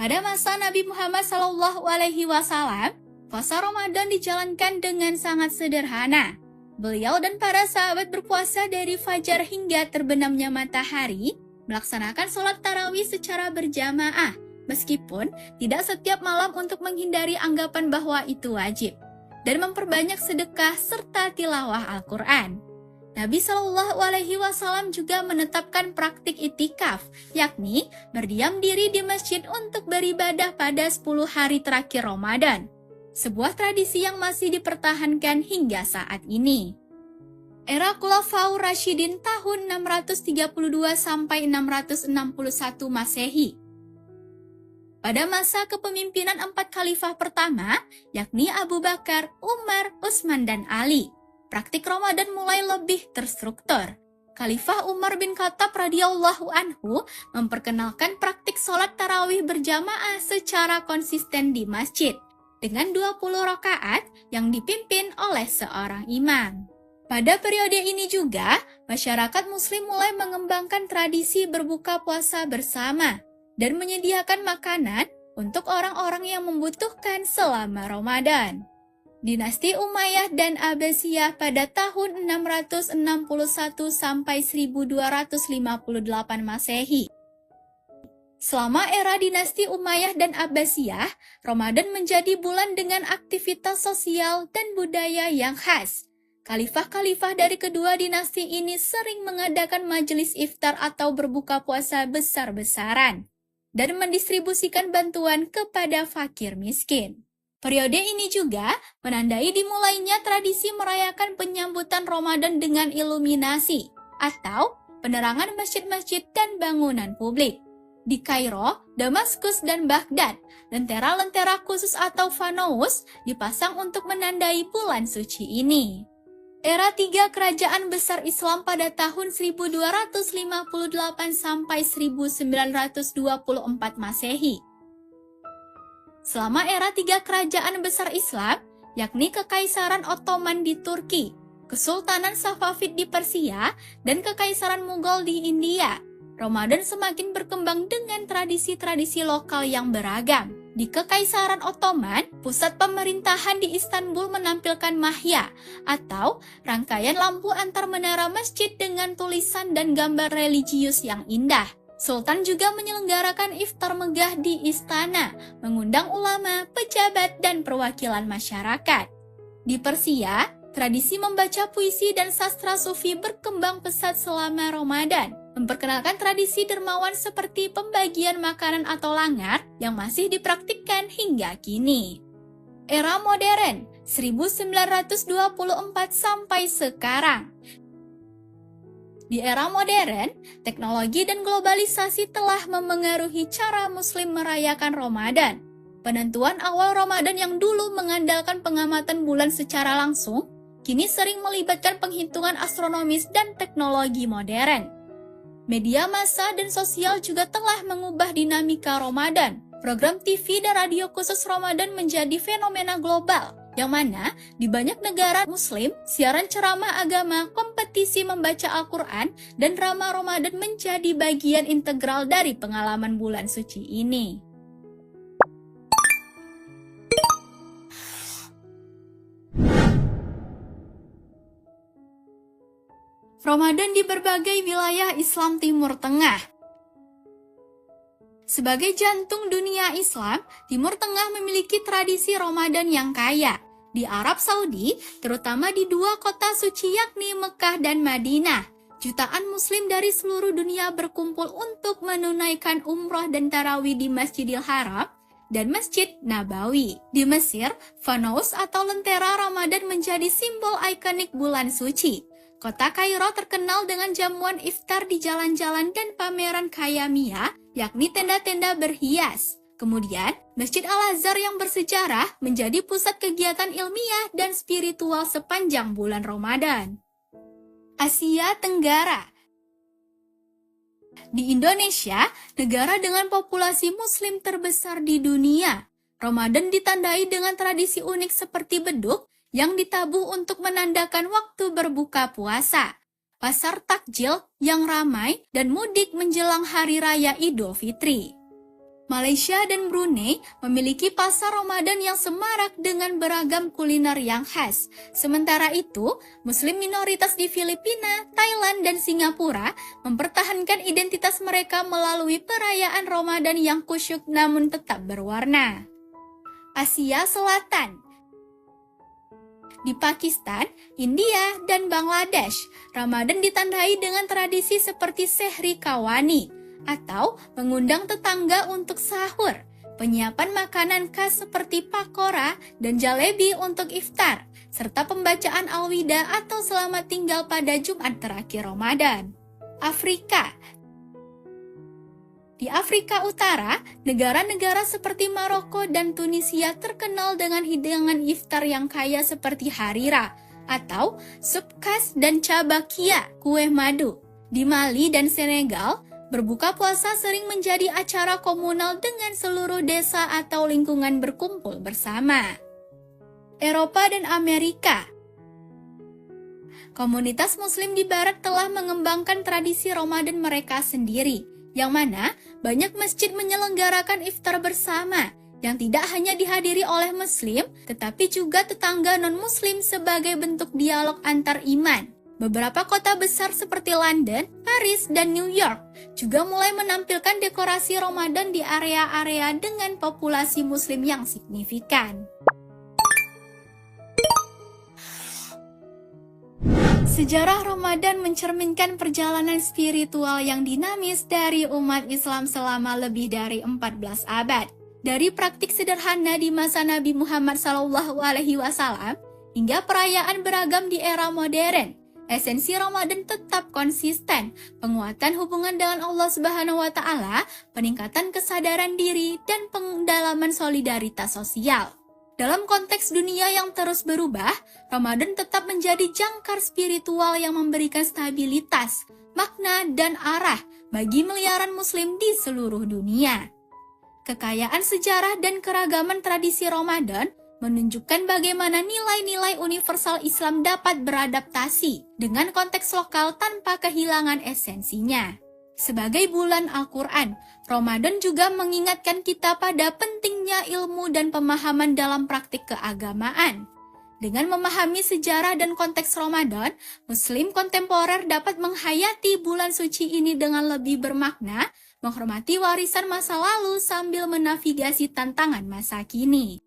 Pada masa Nabi Muhammad SAW, puasa Ramadan dijalankan dengan sangat sederhana. Beliau dan para sahabat berpuasa dari fajar hingga terbenamnya matahari, melaksanakan sholat tarawih secara berjamaah, meskipun tidak setiap malam untuk menghindari anggapan bahwa itu wajib, dan memperbanyak sedekah serta tilawah Al-Quran. Nabi SAW juga menetapkan praktik itikaf, yakni berdiam diri di masjid untuk beribadah pada 10 hari terakhir Ramadan. Sebuah tradisi yang masih dipertahankan hingga saat ini. Era Khulafaur Rasyidin tahun 632 sampai 661 Masehi. Pada masa kepemimpinan 4 khalifah pertama, yakni Abu Bakar, Umar, Utsman, dan Ali, praktik Ramadan mulai lebih terstruktur. Khalifah Umar bin Khattab radhiyallahu anhu memperkenalkan praktik sholat tarawih berjamaah secara konsisten di masjid, dengan 20 rakaat yang dipimpin oleh seorang imam. Pada periode ini juga, masyarakat muslim mulai mengembangkan tradisi berbuka puasa bersama dan menyediakan makanan untuk orang-orang yang membutuhkan selama Ramadan. Dinasti Umayyah dan Abbasiyah pada tahun 661 sampai 1258 Masehi. Selama era dinasti Umayyah dan Abbasiyah, Ramadan menjadi bulan dengan aktivitas sosial dan budaya yang khas. Khalifah-khalifah dari kedua dinasti ini sering mengadakan majelis iftar atau berbuka puasa besar-besaran dan mendistribusikan bantuan kepada fakir miskin. Periode ini juga menandai dimulainya tradisi merayakan penyambutan Ramadan dengan iluminasi atau penerangan masjid-masjid dan bangunan publik. Di Kairo, Damaskus, dan Baghdad, lentera-lentera khusus atau fanous dipasang untuk menandai bulan suci ini. Era 3 kerajaan besar Islam pada tahun 1258 sampai 1924 Masehi. Selama era 3 kerajaan besar Islam, yakni Kekaisaran Ottoman di Turki, Kesultanan Safavid di Persia, dan Kekaisaran Mughal di India, Ramadan semakin berkembang dengan tradisi-tradisi lokal yang beragam. Di Kekaisaran Ottoman, pusat pemerintahan di Istanbul menampilkan mahya atau rangkaian lampu antar menara masjid dengan tulisan dan gambar religius yang indah. Sultan juga menyelenggarakan iftar megah di istana, mengundang ulama, pejabat, dan perwakilan masyarakat. Di Persia, tradisi membaca puisi dan sastra sufi berkembang pesat selama Ramadan, memperkenalkan tradisi dermawan seperti pembagian makanan atau langar yang masih dipraktikkan hingga kini. Era modern 1924 sampai sekarang. Di era modern, teknologi dan globalisasi telah memengaruhi cara muslim merayakan Ramadan. Penentuan awal Ramadan yang dulu mengandalkan pengamatan bulan secara langsung, kini sering melibatkan penghitungan astronomis dan teknologi modern. Media massa dan sosial juga telah mengubah dinamika Ramadan. Program TV dan radio khusus Ramadan menjadi fenomena global, yang mana di banyak negara muslim, siaran ceramah agama, kompetisi membaca Al-Quran, dan drama Ramadan menjadi bagian integral dari pengalaman bulan suci ini. Ramadan di berbagai wilayah Islam Timur Tengah. Sebagai jantung dunia Islam, Timur Tengah memiliki tradisi Ramadan yang kaya. Di Arab Saudi, terutama di 2 kota suci yakni Mekah dan Madinah, jutaan muslim dari seluruh dunia berkumpul untuk menunaikan umroh dan tarawih di Masjidil Haram dan Masjid Nabawi. Di Mesir, fanous atau lentera Ramadan menjadi simbol ikonik bulan suci. Kota Kairo terkenal dengan jamuan iftar di jalan-jalan dan pameran khayamiyah, yakni tenda-tenda berhias. Kemudian, Masjid Al-Azhar yang bersejarah menjadi pusat kegiatan ilmiah dan spiritual sepanjang bulan Ramadan. Asia Tenggara. Di Indonesia, negara dengan populasi muslim terbesar di dunia, Ramadan ditandai dengan tradisi unik seperti beduk yang ditabuh untuk menandakan waktu berbuka puasa, pasar takjil yang ramai, dan mudik menjelang Hari Raya Idul Fitri. Malaysia dan Brunei memiliki pasar Ramadan yang semarak dengan beragam kuliner yang khas. Sementara itu, Muslim minoritas di Filipina, Thailand, dan Singapura mempertahankan identitas mereka melalui perayaan Ramadan yang khusyuk namun tetap berwarna. Asia Selatan. Di Pakistan, India, dan Bangladesh, Ramadan ditandai dengan tradisi seperti Sehri Kawani, atau mengundang tetangga untuk sahur, penyiapan makanan khas seperti pakora dan jalebi untuk iftar, serta pembacaan Al-Wida atau selamat tinggal pada Jumat terakhir Ramadan. Afrika. Di Afrika Utara, negara-negara seperti Maroko dan Tunisia terkenal dengan hidangan iftar yang kaya seperti harira, atau sup khas dan cabakia, kue madu. Di Mali dan Senegal, berbuka puasa sering menjadi acara komunal dengan seluruh desa atau lingkungan berkumpul bersama. Eropa dan Amerika. Komunitas Muslim di Barat telah mengembangkan tradisi Ramadan mereka sendiri, yang mana banyak masjid menyelenggarakan iftar bersama, yang tidak hanya dihadiri oleh Muslim, tetapi juga tetangga non-Muslim sebagai bentuk dialog antar iman. Beberapa kota besar seperti London, Paris, dan New York juga mulai menampilkan dekorasi Ramadan di area-area dengan populasi Muslim yang signifikan. Sejarah Ramadan mencerminkan perjalanan spiritual yang dinamis dari umat Islam selama lebih dari 14 abad. Dari praktik sederhana di masa Nabi Muhammad SAW hingga perayaan beragam di era modern, esensi Ramadan tetap konsisten, penguatan hubungan dengan Allah Subhanahu wa Ta'ala, peningkatan kesadaran diri, dan pendalaman solidaritas sosial. Dalam konteks dunia yang terus berubah, Ramadan tetap menjadi jangkar spiritual yang memberikan stabilitas, makna, dan arah bagi miliaran Muslim di seluruh dunia. Kekayaan sejarah dan keragaman tradisi Ramadan menunjukkan bagaimana nilai-nilai universal Islam dapat beradaptasi dengan konteks lokal tanpa kehilangan esensinya. Sebagai bulan Al-Quran, Ramadan juga mengingatkan kita pada pentingnya ilmu dan pemahaman dalam praktik keagamaan. Dengan memahami sejarah dan konteks Ramadan, Muslim kontemporer dapat menghayati bulan suci ini dengan lebih bermakna, menghormati warisan masa lalu sambil menavigasi tantangan masa kini.